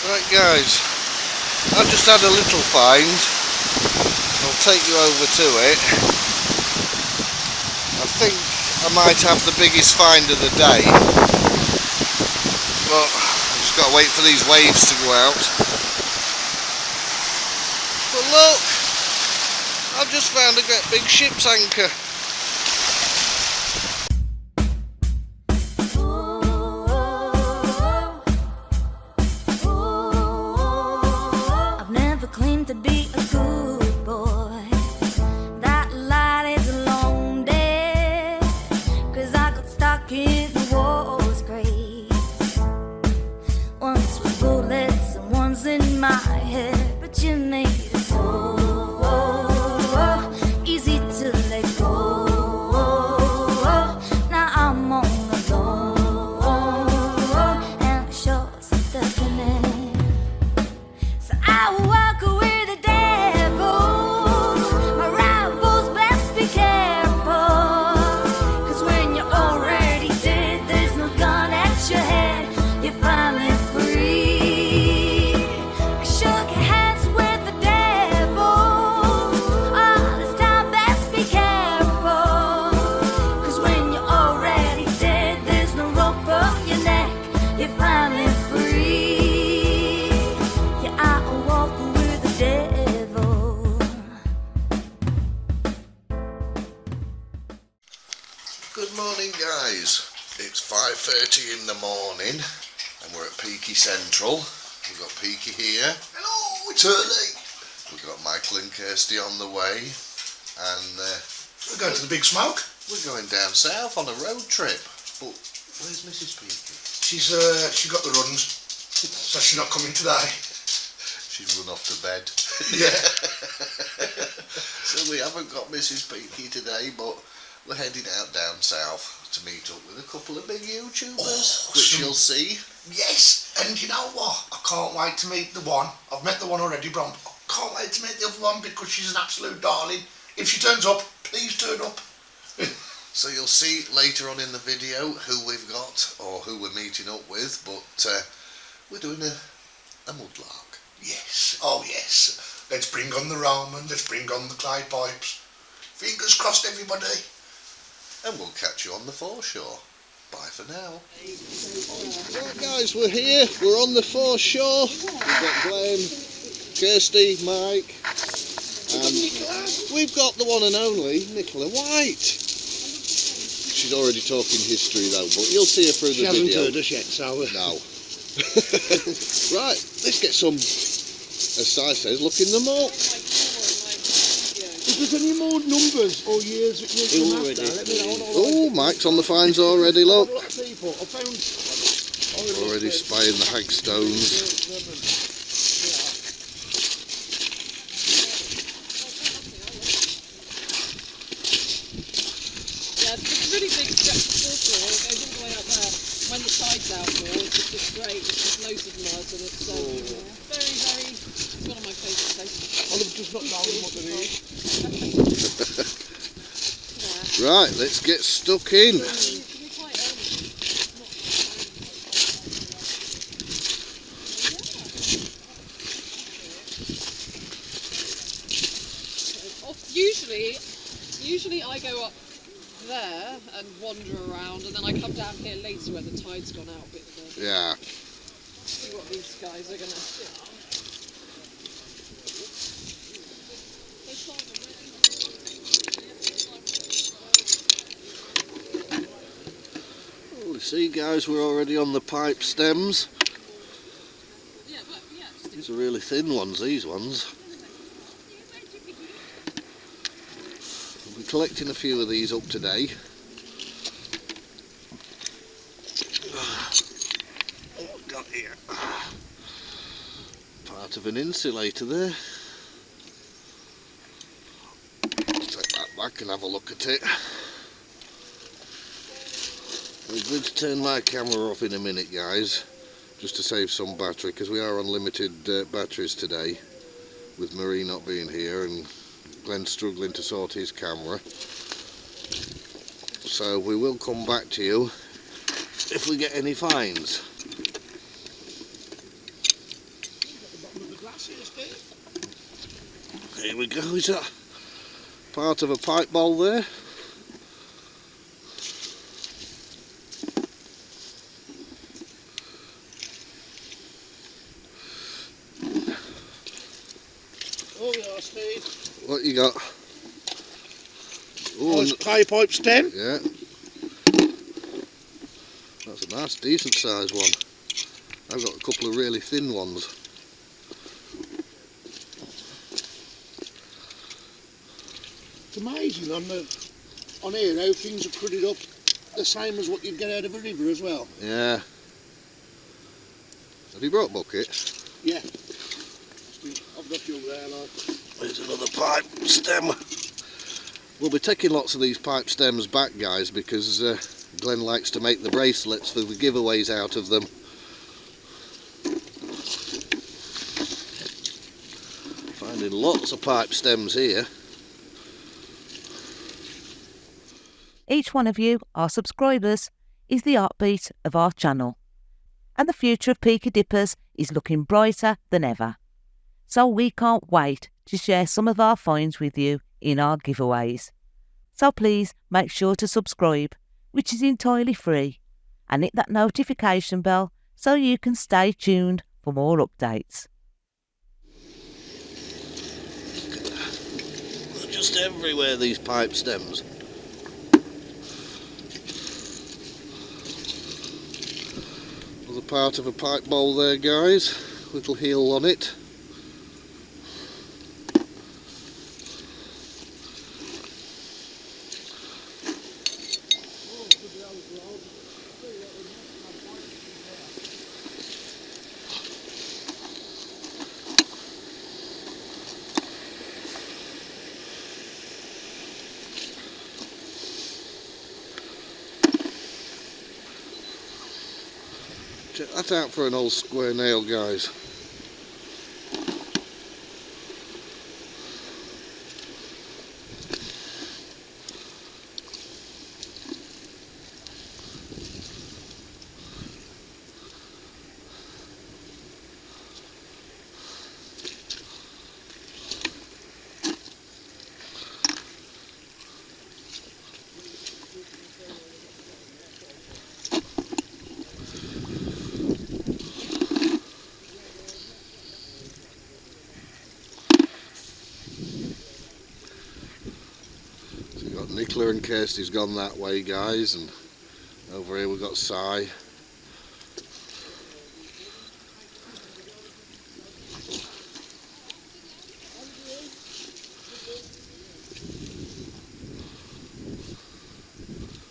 Right guys, I've just had a little find. I'll take you over to it. I think I might have the biggest find of the day, but I've just got to wait for these waves to go out. But look, I've just found a great big ship's anchor. To be a good boy, that light is a long day, 'cause I got stuck in the war's grave. Once with bullets and one's in my head, but you made it so easy to let go. Now I'm all alone, and the shore's a deafening. So I will walk away. Good morning guys, it's 5:30 in the morning and we're at Peaky Central. We've got Peaky here. Hello, it's early. We've got Michael and Kirsty on the way, and we're going to the Big Smoke. We're going down south on a road trip. But where's Mrs. Peaky? She got the runs, so she's not coming today. She's run off to bed. Yeah. So we haven't got Mrs. Peaky today, but we're heading out down south to meet up with a couple of big YouTubers, which you'll see. Yes, and you know what? I can't wait to meet the one. I've met the one already, but I can't wait to meet the other one because she's an absolute darling. If she turns up, please turn up. So you'll see later on in the video who we've got or who we're meeting up with, but we're doing a mudlark. Yes, oh yes. Let's bring on the Roman, let's bring on the clay pipes. Fingers crossed, everybody. And we'll catch you on the foreshore. Bye for now. Right guys, we're here. We're on the foreshore. We've got Glenn, Kirsty, Mike, and we've got the one and only Nicola White. She's already talking history though, but you'll see her through the video. She hasn't heard us yet, so... No. Right, let's get some, as Si says, look in the muck. If there's any more numbers or years that you can after, let me know. Oh, Mike's on the finds already, look. A lot of people. I found... Already spying the hagstones. Yeah, it's a really big stretch of water. It goes all the way up there. When the tide's out more, it's just great. It's just loads of mud and it's very, very... It's one of my favourite places. I'll have just not known what they need. Right, let's get stuck in. Usually I go up there and wander around, and then I come down here later when the tide's gone out a bit further. Yeah. See what these guys are gonna do. Oh, you see guys, we're already on the pipe stems. These are really thin ones, these ones. We'll be collecting a few of these up today. What have we got here? Part of an insulator there. Let's take that back and have a look at it. I'm going to turn my camera off in a minute guys, just to save some battery, because we are on limited batteries today, with Marie not being here and Glenn struggling to sort his camera. So we will come back to you if we get any finds. Here we go. Is that part of a pipe bowl there? Oh yeah, Steve. What you got? Ooh, Nice clay pipe stem. yeah. That's a nice, decent sized one. I've got a couple of really thin ones. It's amazing on here how things are printed up the same as what you'd get out of a river as well. Yeah. Have you brought bucket? Yeah. I've got you there, like. There's another pipe stem. We'll be taking lots of these pipe stems back, guys, because Glenn likes to make the bracelets for the giveaways out of them. Finding lots of pipe stems here. Each one of you, our subscribers, is the heartbeat of our channel. And the future of Peaky Dippers is looking brighter than ever. So we can't wait to share some of our finds with you in our giveaways. So please make sure to subscribe, which is entirely free, and hit that notification bell so you can stay tuned for more updates. They're just everywhere, these pipe stems. Another part of a pipe bowl there, guys. Little heel on it. Check that out for an old square nail, guys. Nicola and Kirsty's gone that way, guys, and over here we've got Si.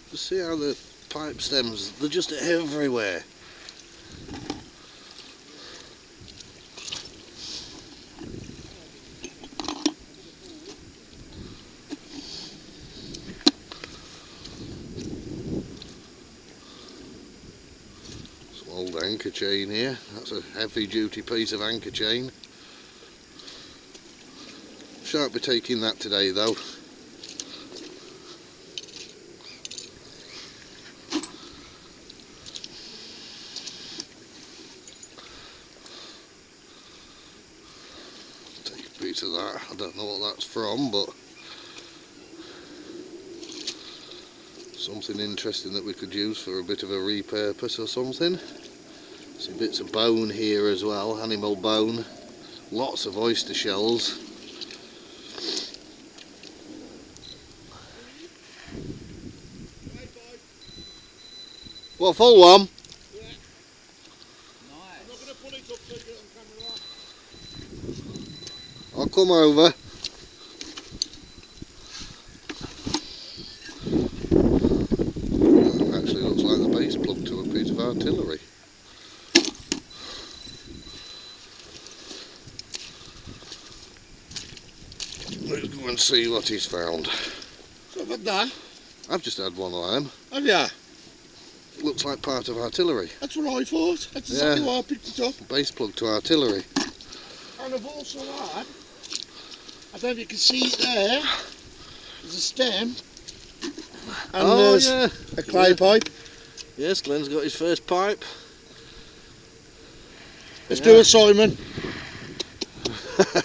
Just see how the pipe stems, they're just everywhere. Old anchor chain here. That's a heavy duty piece of anchor chain. Shan't be taking that today though. Take a piece of that. I don't know what that's from, but something interesting that we could use for a bit of a repurpose or something. Some bits of bone here as well, animal bone, lots of oyster shells. What, full one? Yeah. Nice. I'm not going to pull it up so you get it on camera. I'll come over. Actually looks like the base plug to a piece of artillery. Let's go and see what he's found. So about that? I've just had one of them. Have ya? Looks like part of artillery. That's what I thought. That's exactly why I picked it up. Base plug to artillery. And I've also had, I don't know if you can see it there, there's a stem. And there's a clay pipe. Yes, Glenn's got his first pipe. Let's do it, Simon.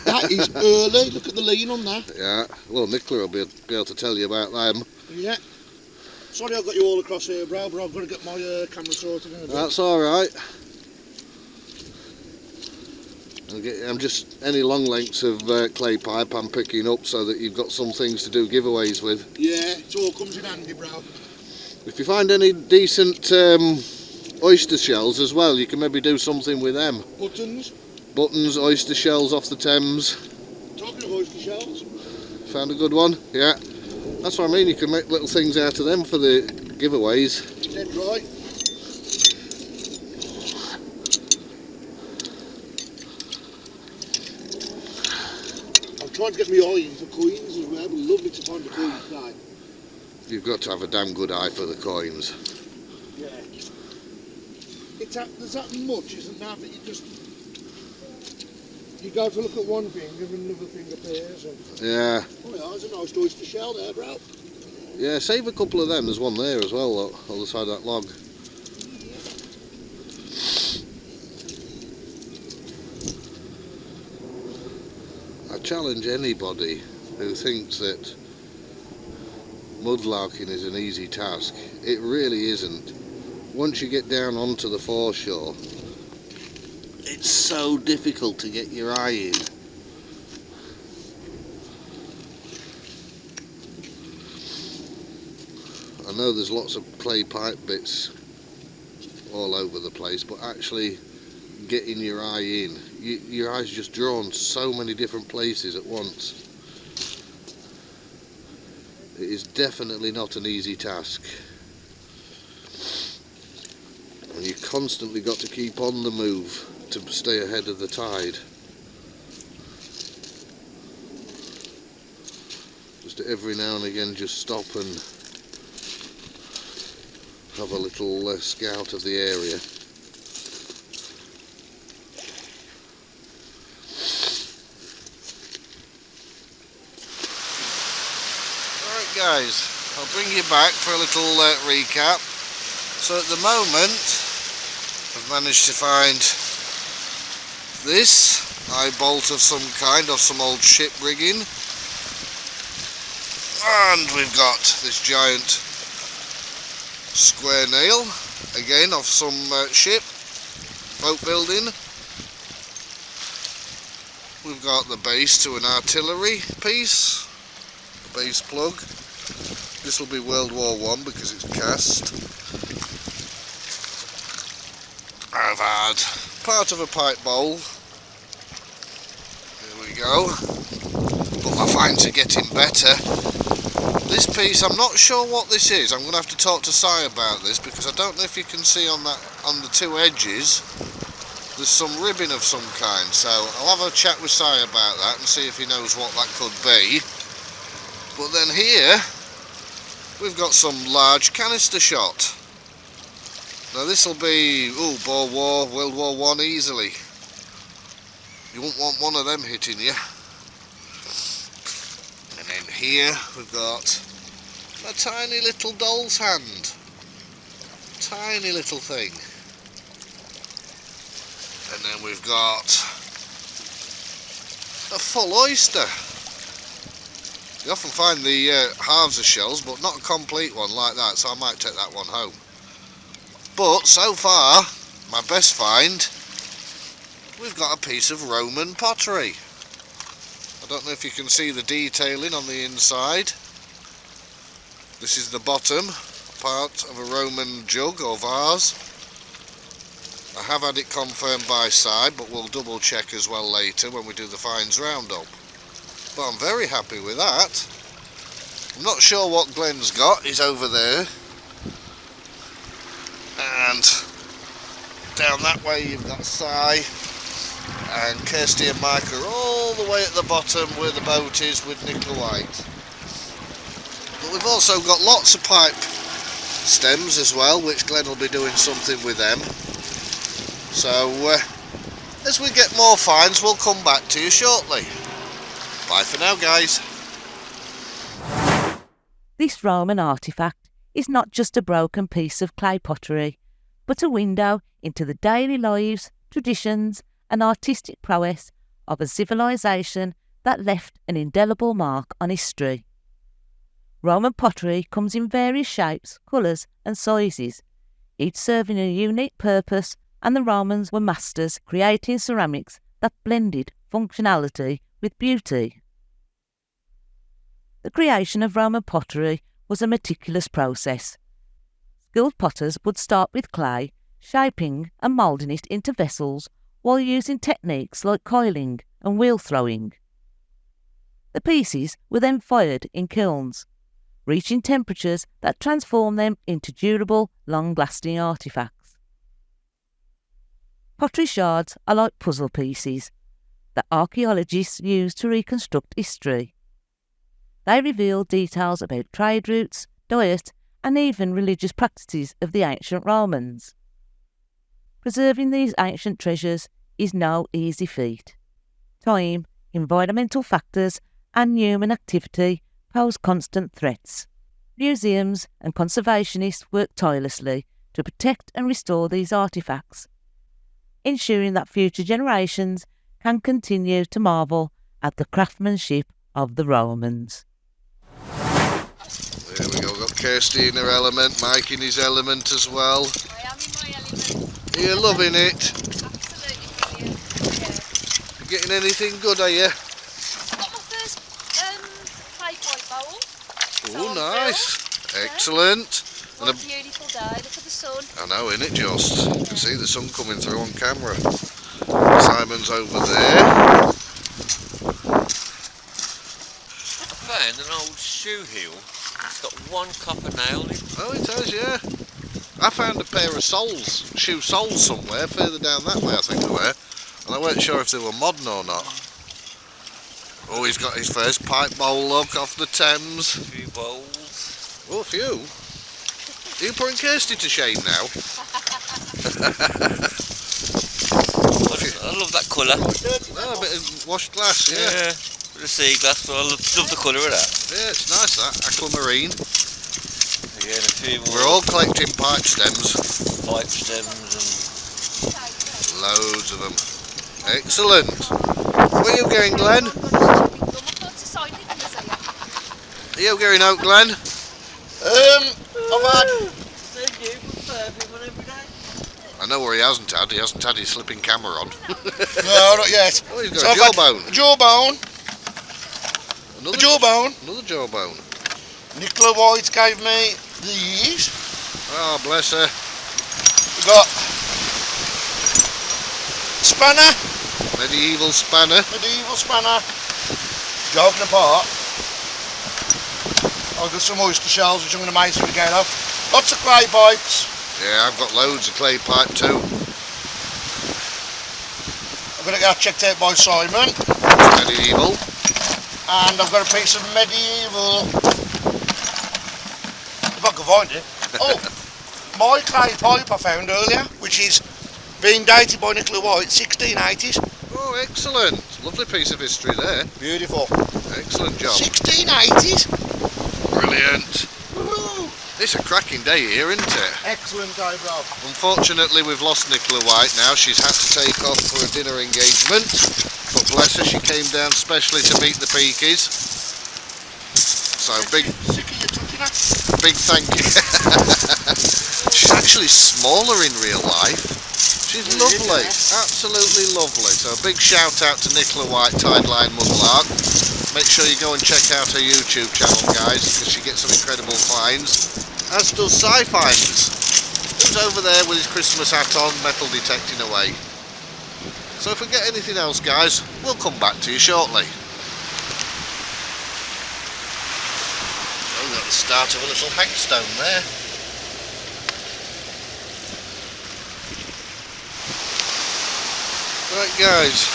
That is early. Look at the lean on that. Yeah, well, Nicola will be able to tell you about them. Yeah. Sorry I've got you all across here, bro, but I've got to get my camera sorted in a bit. That's all right. I'm just, any long lengths of clay pipe I'm picking up so that you've got some things to do giveaways with. Yeah, it all comes in handy, bro. If you find any decent oyster shells as well, you can maybe do something with them. Buttons, oyster shells off the Thames. Talking of oyster shells. Found a good one? Yeah. That's what I mean, you can make little things out of them for the giveaways. Dead right. I'm trying to get my eye into coins as well. It'd be lovely to find a coin today. You've got to have a damn good eye for the coins. Yeah. There's that much, isn't there, that you go to look at one thing and another thing appears. And... Yeah. Oh yeah, there's a nice oyster shell there, bro. Yeah, save a couple of them. There's one there as well, on the other side of that log. I challenge anybody who thinks that mudlarking is an easy task. It really isn't. Once you get down onto the foreshore, it's so difficult to get your eye in. I know there's lots of clay pipe bits all over the place, but actually getting your eye in, your eye's just drawn so many different places at once. It is definitely not an easy task. And you constantly got to keep on the move to stay ahead of the tide. Just every now and again just stop and have a little scout of the area. Alright guys, I'll bring you back for a little recap. So at the moment I've managed to find this eye bolt of some kind, of some old ship rigging, and we've got this giant square nail, again of some ship, boat building. We've got the base to an artillery piece, the base plug. This will be World War I because it's cast. I've had part of a pipe bowl. There we go. But my finds are getting better. This piece, I'm not sure what this is. I'm going to have to talk to Si about this because I don't know if you can see on the two edges there's some ribbon of some kind. So I'll have a chat with Si about that and see if he knows what that could be. But then here we've got some large canister shot. Now this will be Boer War, World War I easily. You won't want one of them hitting you. And then here we've got a tiny little doll's hand. Tiny little thing. And then we've got a full oyster. You often find the halves of shells, but not a complete one like that, so I might take that one home. But so far, my best find, we've got a piece of Roman pottery. I don't know if you can see the detailing on the inside. This is the bottom part of a Roman jug or vase. I have had it confirmed by Si, but we'll double check as well later when we do the finds roundup. But I'm very happy with that. I'm not sure what Glenn's got. He's over there. And down that way you've got Si and Kirsty and Mike are all the way at the bottom where the boat is with Nicola White. But we've also got lots of pipe stems as well, which Glenn will be doing something with them. So as we get more finds, we'll come back to you shortly. Bye for now, guys. This Roman artefact is not just a broken piece of clay pottery, but a window into the daily lives, traditions and artistic prowess of a civilization that left an indelible mark on history. Roman pottery comes in various shapes, colours and sizes, each serving a unique purpose, and the Romans were masters creating ceramics that blended functionality with beauty. The creation of Roman pottery was a meticulous process. Skilled potters would start with clay, shaping and moulding it into vessels while using techniques like coiling and wheel throwing. The pieces were then fired in kilns, reaching temperatures that transformed them into durable, long-lasting artefacts. Pottery shards are like puzzle pieces that archaeologists use to reconstruct history. They reveal details about trade routes, diet, and even religious practices of the ancient Romans. Preserving these ancient treasures is no easy feat. Time, environmental factors, and human activity pose constant threats. Museums and conservationists work tirelessly to protect and restore these artefacts, ensuring that future generations can continue to marvel at the craftsmanship of the Romans. There we go, got Kirsty in her element, Mike in his element as well. I am in my element. Are you loving it? Absolutely brilliant. Yeah. You getting anything good, are you? Got my first clay pipe bowl. Oh, nice. Excellent. What a beautiful day. Look at the sun. I know, innit, just? You can see the sun coming through on camera. Simon's over there. I found an old shoe heel. It's got one copper nail in it. Oh, it has, yeah. I found a pair of shoe soles somewhere, further down that way I think they were, and I weren't sure if they were modern or not. Oh, he's got his first pipe bowl look off the Thames. A few bowls. Oh, a few. Are you putting Kirsty to shame now? I love that colour. Oh, a bit of washed glass, yeah. Yeah, bit of sea glass, but I love the colour of that. Yeah, it's nice that, aquamarine. Again, a few more We're all collecting pipe stems. pipe stems Loads of them. Excellent. Where are you going, Glenn? Are you going out, Glenn? I've had... I know where he hasn't had. He hasn't had his slipping camera on. No, not yet. Oh, he's got So a I've had jawbone. Jawbone. Another A jawbone. Another jawbone. Nicola White gave me these. Oh, bless her. We got spanner, Medieval spanner. medieval spanner. Joking apart, I've got some oyster shells which I'm going to make some again of. Lots of clay pipes. Yeah, I've got loads of clay pipe too. I'm going to get that checked out by Simon. Medieval. And I've got a piece of medieval, if I can find it. Oh, my clay pipe I found earlier, which is being dated by Nicola White, 1680s. Oh, excellent. Lovely piece of history there. Beautiful. Excellent job. 1680s. Brilliant. Woo. It's a cracking day here, isn't it? Excellent day, bro. Unfortunately, we've lost Nicola White now. She's had to take off for a dinner engagement. But bless her, she came down specially to meet the Peakies. So big thank you. She's actually smaller in real life. She's lovely, absolutely lovely. So a big shout out to Nicola White, Tideline Mudlark. Make sure you go and check out her YouTube channel, guys, because she gets some incredible finds. As does Sci-Finds. Who's over there with his Christmas hat on, metal detecting away. So if we get anything else, guys, we'll come back to you shortly. We've got the start of a little hangstone there. Right, guys,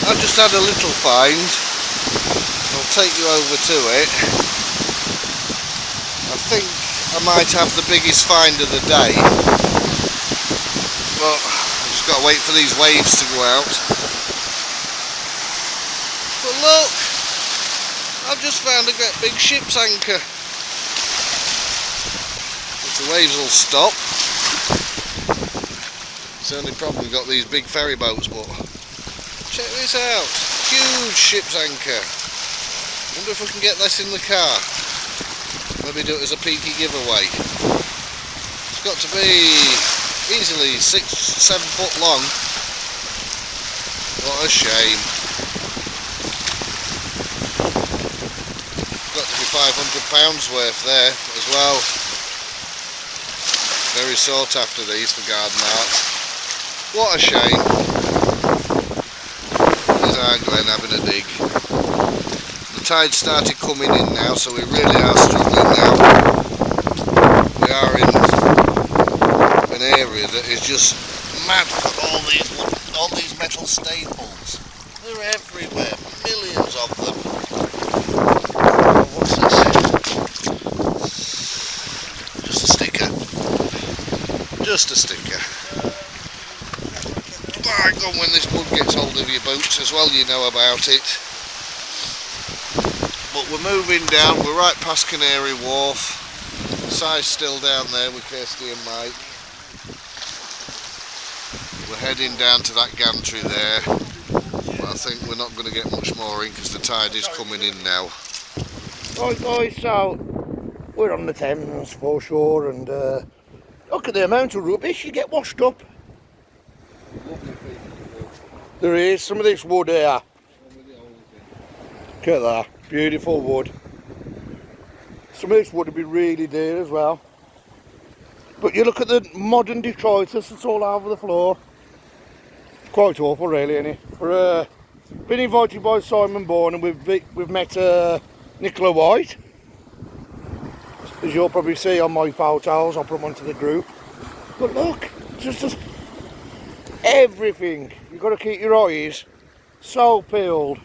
I've just had a little find. I'll take you over to it. I think I might have the biggest find of the day. But I've just got to wait for these waves to go out. But look! I've just found a great big ship's anchor. If the waves will stop. It's the only problem, we've got these big ferry boats, but Check this out. Huge ship's anchor. Wonder if we can get this in the car. Maybe do it as a Peaky giveaway. It's got to be easily 6-7 foot long. What a shame. Got to be £500 worth there as well. Very sought after these for garden art. What a shame. There's our Glen having a dig. The tide started coming in now, so we really are struggling now. We are in an area that is just mad for all these metal staples. They're everywhere, millions of them. Oh, what's this? Just a sticker. Just a sticker. By God, when this mud gets hold of your boots as well, you know about it. But we're moving down, we're right past Canary Wharf. Si's still down there with Kirsty and Mike. We're heading down to that gantry there. But I think we're not going to get much more in because the tide is coming in now. Right guys, so we're on the Thames foreshore and look at the amount of rubbish you get washed up. There is some of this wood here. Look at that, beautiful wood. Some of this wood would be really dear as well. But you look at the modern detritus that's all over the floor. Quite awful really, isn't it? We're been invited by Simon Bourne and we've met Nicola White. As you'll probably see on my photos, I'll put them onto the group. But look, just everything. You've got to keep your eyes so peeled.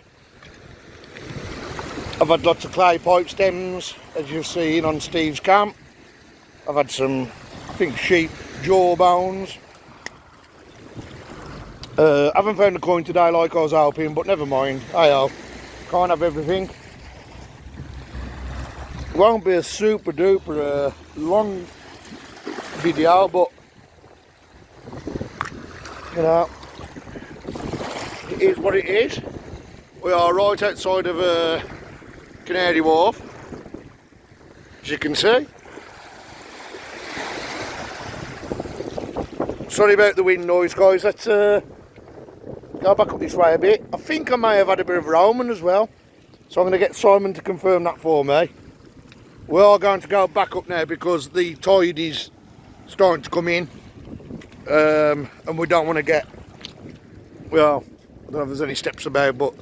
I've had lots of clay pipe stems, as you've seen on Steve's camp. I've had some, I think, sheep jaw bones. I haven't found a coin today like I was hoping, but never mind. Can't have everything. It won't be a super duper long video, but you know, it is what it is. We are right outside of Canary Wharf, as you can see. Sorry about the wind noise, guys. Let's go back up this way a bit. I think I may have had a bit of Roman as well, so I'm going to get Simon to confirm that for me. We are going to go back up now because the tide is starting to come in, and we don't want to get, well, I don't know if there's any steps about, but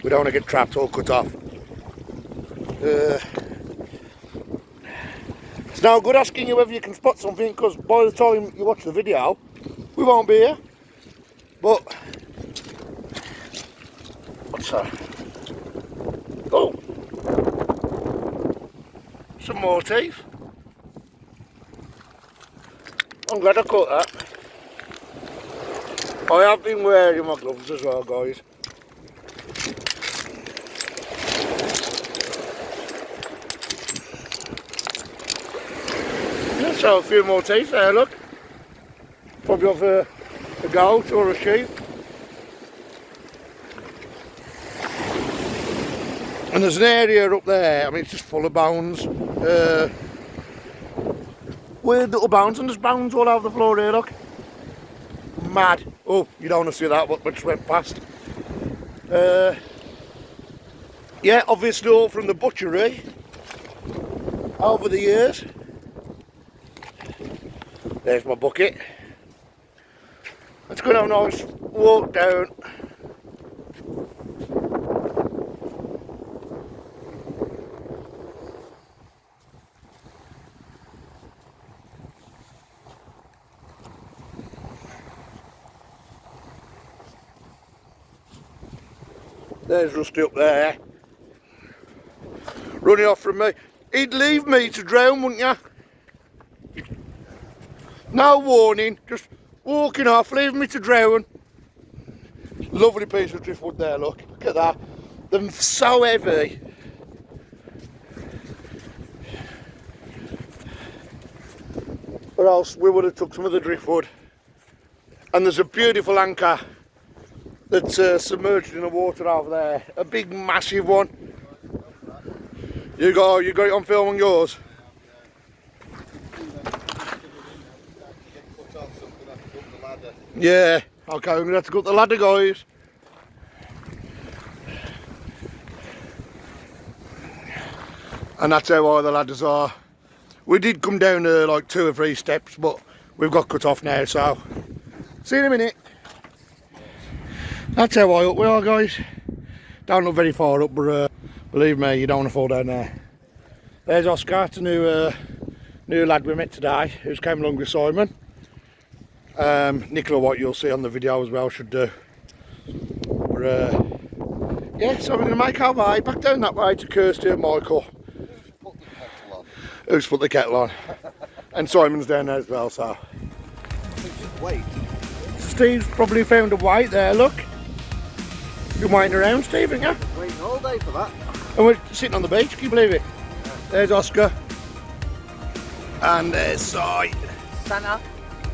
we don't want to get trapped or cut off. It's no good asking you whether you can spot something, because by the time you watch the video we won't be here. But what's that? Oh, some more teeth. I'm glad I caught that. I have been wearing my gloves as well, guys. So a few more teeth there, look. Probably off a goat or a sheep. And there's an area up there, I mean it's just full of bones. Weird little bones, and there's bones all over the floor here, look. Mad. Oh, you don't want to see that, what just went past. Yeah, obviously all from the butchery over the years. There's my bucket. Let's go down a nice walk down. There's Rusty up there, running off from me. He'd leave me to drown, wouldn't you? No warning, just walking off, leaving me to drown. Lovely piece of driftwood there, look at that. They're so heavy. Or else we would have took some of the driftwood. And there's a beautiful anchor that's submerged in the water over there. A big, massive one. You got it on film on yours? Yeah. Okay, we're gonna have to go up the ladder, guys. And that's how high the ladders are. We did come down like 2 or 3 steps, but we've got cut off now, so see you in a minute. That's how high up we are, guys. Don't look very far up, but believe me, you don't want to fall down there. There's Oscar, it's a new lad we met today, who's came along with Simon. Nicola White you'll see on the video as well, should do. But yeah, so we're going to make our way back down that way to Kirsty and Michael. Who's put the kettle on? And Simon's down there as well, so. Wait. Steve's probably found a weight there, look. You're waiting around, Steve, haven't you? Waiting all day for that. And we're sitting on the beach, can you believe it? There's Oscar. And there's Si. Santa.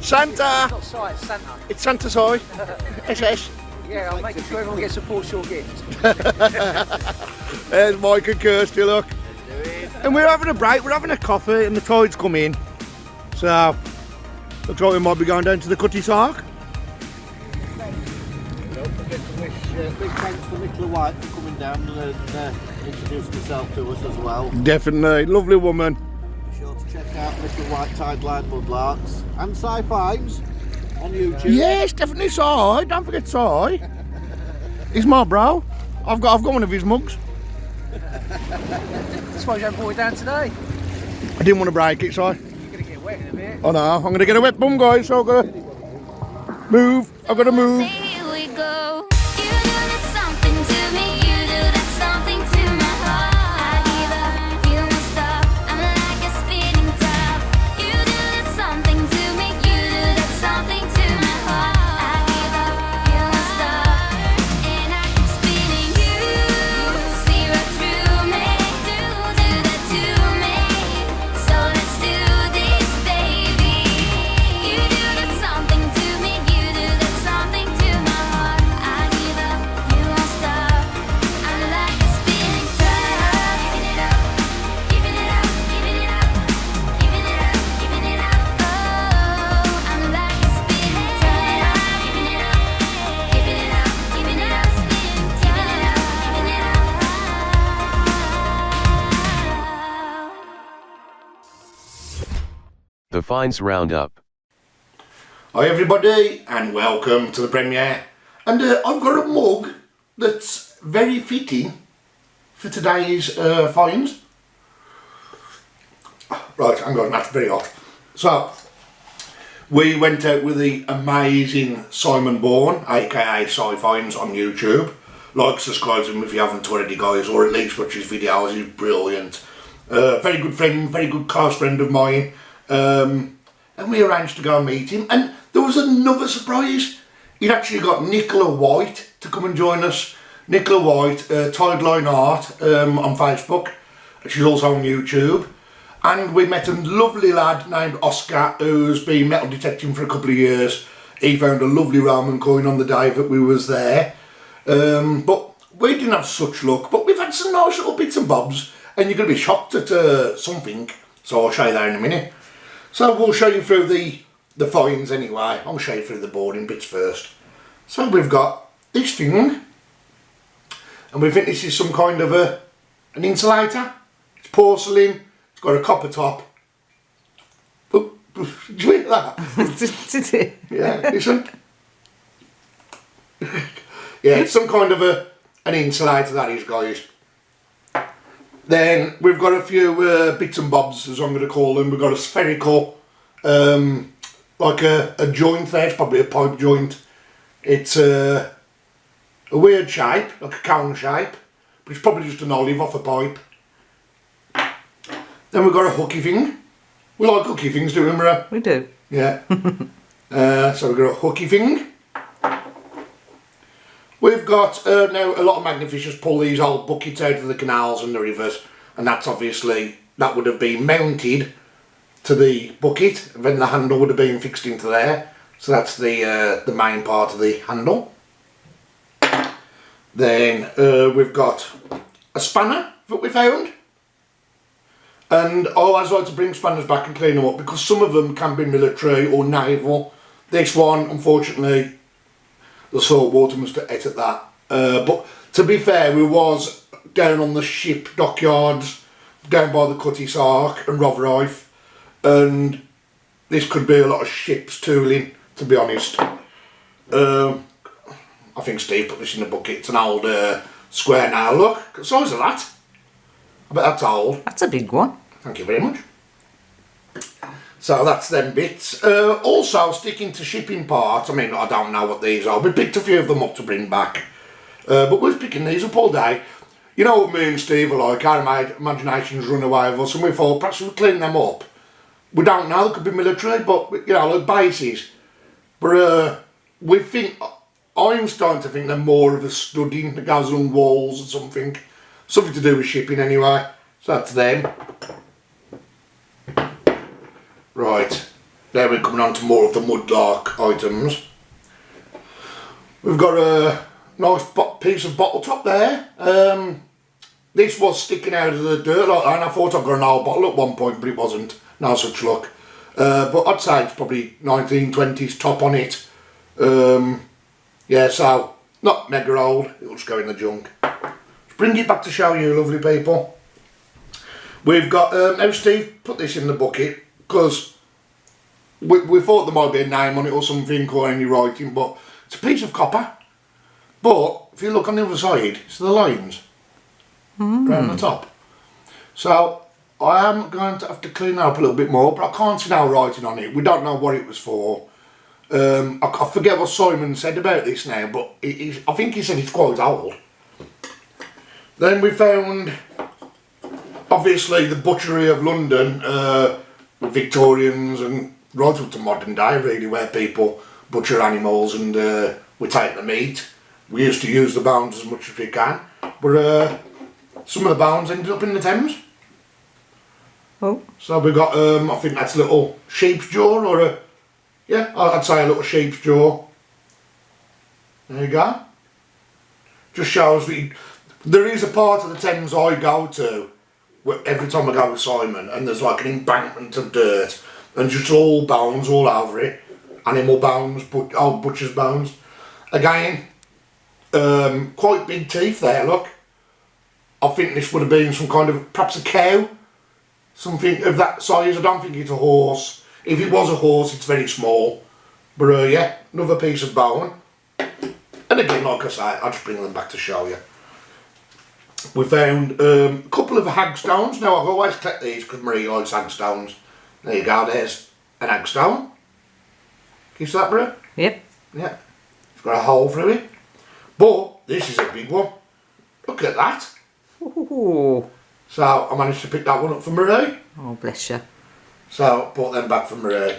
Santa! Not Si, it's Santa. It's Santa Si. SS. Yeah, I'm making sure everyone gets a foreshore gift. There's Mike and Kirsty, look. And we're having a break, we're having a coffee, and the tide's come in. So, looks like we might be going down to the Cutty Sark. Don't forget to wish big thanks to Nicola White for coming down and introducing herself to us as well. Definitely, lovely woman. Be sure to check out Nicola White Tideline Mudlarks and Sci-Fives on YouTube. Yes, definitely Si. Don't forget Si. He's my bro. I've got one of his mugs. I suppose you haven't brought it down today. I didn't want to break it, Si. You're going to get wet in a bit. Oh no, I'm going to get a wet bum, guys, so I've got to move. I've got to move. Here we go. You do that something to me. You do that something to my heart. I give up. You won't stop. I'm like a spinning top. You do that something to me. You do that something to my heart. I give up. You won't stop. And I keep spinning. You see right through me. Do that to me. So let's do this, baby. You do that something to me. You do that something to my heart. I give up. You won't stop. I'm like a spinning top. Giving it up. Giving it up. Giving it up. Giving it up. Giving it up. Oh, I'm like a spinning top. Giving it up. Giving it up. Giving it up. Spinning top. Giving it up. Giving it up. The Finds Roundup. Hi everybody, and welcome to the premiere. And I've got a mug that's very fitting for today's finds. Right, hang on, that's very hot. So, we went out with the amazing Simon Bourne, aka Si Finds, on YouTube. Like, subscribe to him if you haven't already, guys, or at least watch his videos. He's brilliant. Very good friend, very good close friend of mine. And we arranged to go and meet him, and there was another surprise. He'd actually got Nicola White to come and join us. Nicola White, Tideline Art on Facebook. She's also on YouTube. And we met a lovely lad named Oscar, who's been metal detecting for a couple of years. He found a lovely Roman coin on the day that we was there. But we didn't have such luck, but we've had some nice little bits and bobs, and you're going to be shocked at something, so I'll show you that in a minute. So we'll show you through the finds anyway. I'll show you through the boarding bits first. So we've got this thing, and we think this is some kind of an insulator. It's porcelain, it's got a copper top. Did you hear that? Did it? Yeah, listen. Yeah, it's some kind of an insulator, that is, guys. Then we've got a few bits and bobs, as I'm going to call them. We've got a spherical, like a joint there. It's probably a pipe joint. It's a weird shape, like a cone shape, but it's probably just an olive off a pipe. Then we've got a hooky thing. We like hooky things, do we, Mara? We do. Yeah. So we've got a hooky thing. We've got now a lot of magnificers pull these old buckets out of the canals and the rivers, and that's obviously, that would have been mounted to the bucket, and then the handle would have been fixed into there. So that's the main part of the handle. Then we've got a spanner that we found. And I always like to bring spanners back and clean them up because some of them can be military or naval. This one, unfortunately, the salt water must have ate at that. But to be fair, we was down on the ship dockyards, down by the Cutty Sark and Rotherhithe, and this could be a lot of ship's tooling, to be honest. I think Steve put this in the bucket. It's an old square nail. Look, the size of that. I bet that's old. That's a big one. Thank you very much. So that's them bits. Also, sticking to shipping parts, I mean, I don't know what these are. We picked a few of them up to bring back. But we're picking these up all day. You know what me and Steve are like, our imaginations run away with us, and we thought perhaps we'll clean them up. We don't know, they could be military, but, you know, like bases. But we think, I'm starting to think they're more of a studding that goes along walls or something. Something to do with shipping anyway. So that's them. Right, now we're coming on to more of the mudlark items. We've got a nice piece of bottle top there. This was sticking out of the dirt like that, and I thought I'd got an old bottle at one point, but it wasn't. No such luck. But I'd say it's probably 1920s top on it. Yeah, so not mega old. It'll just go in the junk. Let's bring it back to show you, lovely people. We've got now Steve put this in the bucket because we thought there might be a name on it or something or any writing, but it's a piece of copper. But if you look on the other side, it's the lines around the top. So I am going to have to clean that up a little bit more, but I can't see no writing on it. We don't know what it was for. I forget what Simon said about this now, but I think he said it's quite old. Then we found, obviously, the butchery of London, with Victorians and right up to modern day, really, where people butcher animals and we take the meat. We used to use the bones as much as we can, but some of the bones ended up in the Thames. Oh. So we got, I think that's a little sheep's jaw, or a, yeah, I'd say a little sheep's jaw. There you go. Just shows that there is a part of the Thames I go to every time I go with Simon, and there's like an embankment of dirt and just all bones all over it. Animal bones, old butcher's bones. Again, quite big teeth there, look. I think this would have been some kind of, perhaps a cow. Something of that size. I don't think it's a horse. If it was a horse, it's very small. But yeah, another piece of bone. And again, like I say, I'll just bring them back to show you. We found a couple of hagstones. Now, I've always collect these because Marie likes hagstones. There you go, there's an hagstone. Can you see that, bro? Yep. Yeah. It's got a hole through it. But this is a big one. Look at that. Ooh. So I managed to pick that one up for Marie. Oh, bless you. So I brought them back for Marie.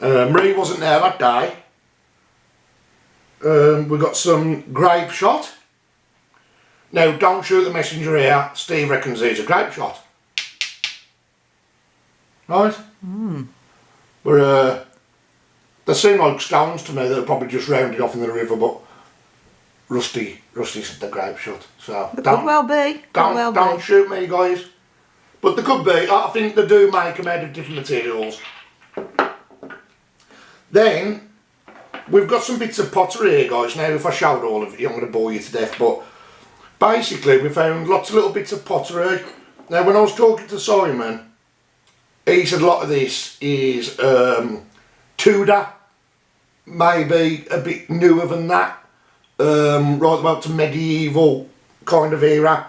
Marie wasn't there that day. We got some grape shot. Now, don't shoot the messenger here. Steve reckons these are grape shot. Right? But they seem like stones to me that are probably just rounded off in the river, but Rusty said the grape shot. So Could well be. don't shoot me, guys. But they could be. I think they do make them out of different materials. Then we've got some bits of pottery here, guys. Now, if I showed all of it, I'm going to bore you to death. But basically, we found lots of little bits of pottery. Now, when I was talking to Simon, he said a lot of this is Tudor, maybe a bit newer than that. Right about to medieval kind of era.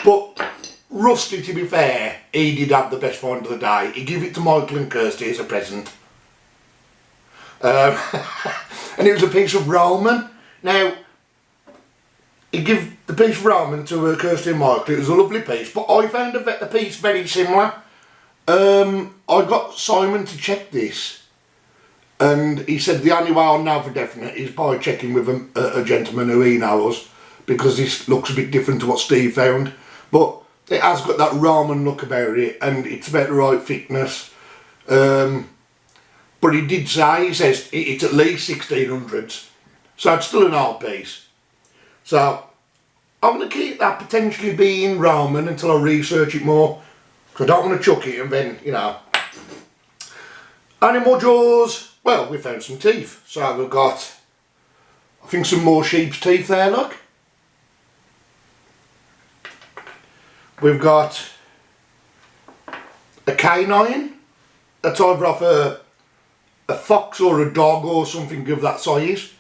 But Rusty, to be fair, he did have the best find of the day. He gave it to Michael and Kirsty as a present. And it was a piece of Roman. Now, he gave the piece of Roman to Kirsty and Michael. It was a lovely piece, but I found a piece very similar. I got Simon to check this, and he said the only way I'll know for definite is by checking with a gentleman who he knows, because this looks a bit different to what Steve found. But it has got that Roman look about it, and it's about the right thickness. But he did say, he says it's at least 1600s, so it's still an old piece. So I'm going to keep that potentially being Roman until I research it more. Because I don't want to chuck it and then, you know. Animal jaws. Well, we found some teeth. So we've got, I think, some more sheep's teeth there, look. We've got a canine. That's either off a fox or a dog or something of that size.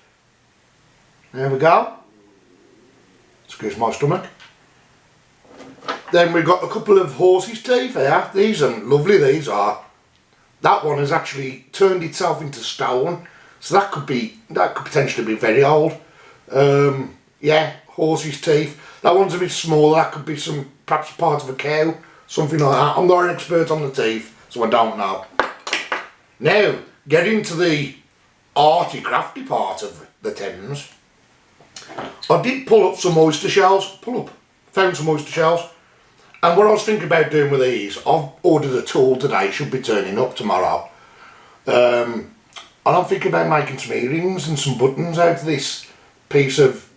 There we go. Excuse my stomach. Then we've got a couple of horses' teeth here. These are lovely, these are. That one has actually turned itself into stone. So that could potentially be very old. Yeah, horses' teeth. That one's a bit smaller, that could be perhaps part of a cow. Something like that. I'm not an expert on the teeth, so I don't know. Now, getting to the arty crafty part of the Thames. I did pull up some oyster shells. Found some oyster shells. And what I was thinking about doing with these, I've ordered a tool today, should be turning up tomorrow. And I'm thinking about making some earrings and some buttons out of this piece of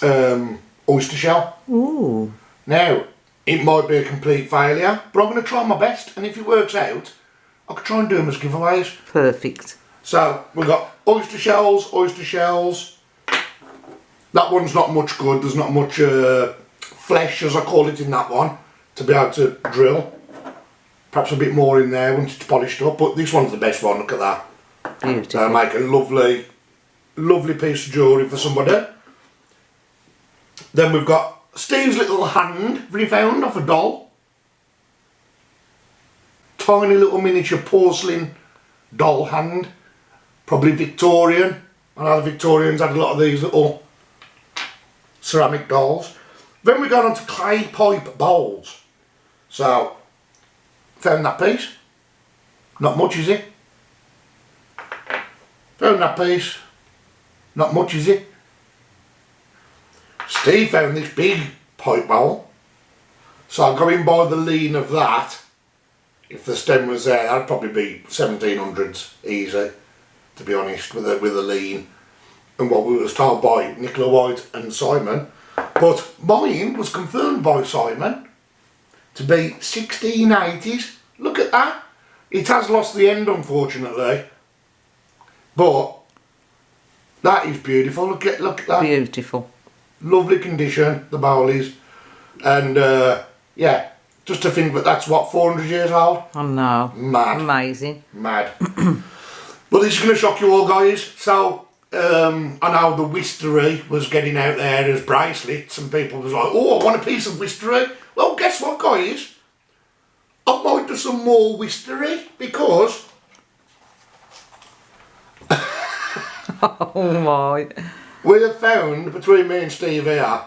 oyster shell. Ooh. Now, it might be a complete failure, but I'm going to try my best, and if it works out, I could try and do them as giveaways. Perfect. So, we've got oyster shells. That one's not much good, there's not much flesh, as I call it, in that one, to be able to drill. Perhaps a bit more in there once it's polished up, but this one's the best one, look at that. Beautiful. Make a lovely, lovely piece of jewellery for somebody. Then we've got Steve's little hand that he found off a doll. Tiny little miniature porcelain doll hand. Probably Victorian. I know the Victorians had a lot of these little ceramic dolls. Then we got on to clay pipe bowls. So, found that piece. Not much, is it? Found that piece. Not much, is it? Steve found this big pipe bowl. So going by the lean of that, if the stem was there, that'd probably be 1700s easy, to be honest, with the lean. And what we was told by Nicola White and Simon. But mine was confirmed by Simon to be 1680s. Look at that. It has lost the end, unfortunately. But that is beautiful. Look at that. Beautiful. Lovely condition, the bowl is. And yeah, just to think that that's what, 400 years old? I know. Mad. Amazing. Mad. But this is going to shock you all, guys. So, I know the Wistery was getting out there as bracelets, and people was like, oh, I want a piece of Wistery. Well, guess what, guys? I might do some more Wistery, because... Oh my. We have found, between me and Steve here,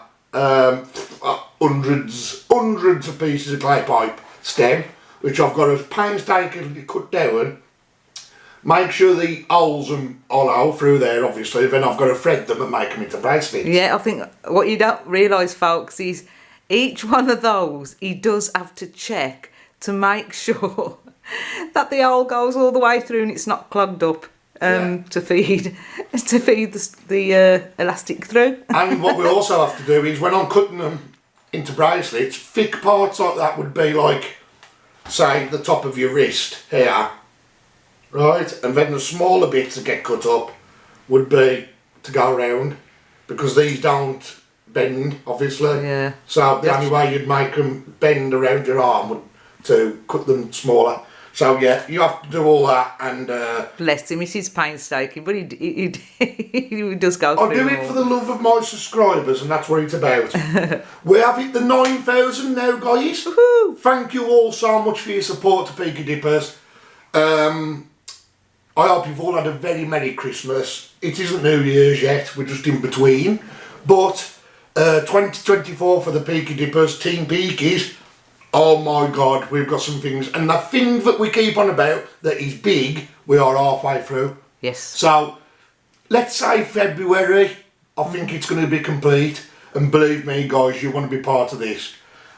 hundreds of pieces of clay pipe stem, which I've got as painstakingly cut down. Make sure the holes are hollow through there, obviously, then I've got to thread them and make them into bracelets. Yeah, I think what you don't realise, folks, is each one of those he does have to check to make sure that the hole goes all the way through and it's not clogged up. To feed the elastic through. And what we also have to do is, when I'm cutting them into bracelets, thick parts like that would be like, say, the top of your wrist here, right? And then the smaller bits that get cut up would be to go around, because these don't bend, obviously. Yeah. So the only way you'd make them bend around your arm would to cut them smaller. So yeah, you have to do all that, and bless him, it is painstaking, but he does go through. I do it for the love of my subscribers, and that's what it's about. We have hit the 9,000 now, guys. Woohoo! Thank you all so much for your support to Peaky Dippers. I hope you've all had a very Merry Christmas. It isn't New Year's yet, we're just in between. But 2024 for the Peaky Dippers, Team Peakies. Oh my God, we've got some things. And the thing that we keep on about that is big, we are halfway through. Yes. So, let's say February, I think it's going to be complete. And believe me, guys, you want to be part of this.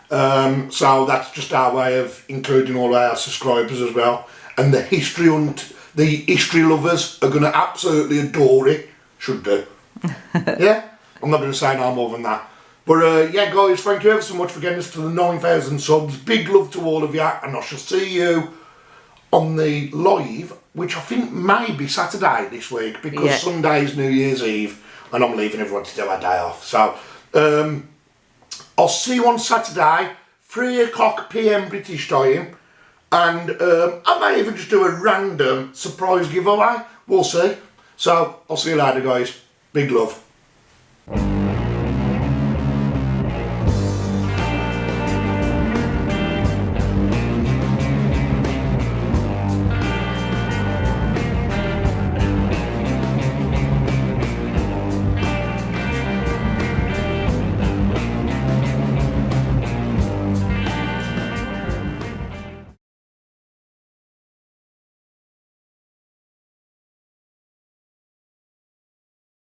So that's just our way of including all our subscribers as well. And the history lovers are going to absolutely adore it. Should do. Yeah? I'm not going to say no more than that. But yeah, guys, thank you ever so much for getting us to the 9,000 subs. Big love to all of you, and I shall see you on the live, which I think may be Saturday this week, because Sunday's New Year's Eve, and I'm leaving everyone to do a day off. So I'll see you on Saturday, 3 o'clock PM British time, and I may even just do a random surprise giveaway. We'll see. So I'll see you later, guys. Big love.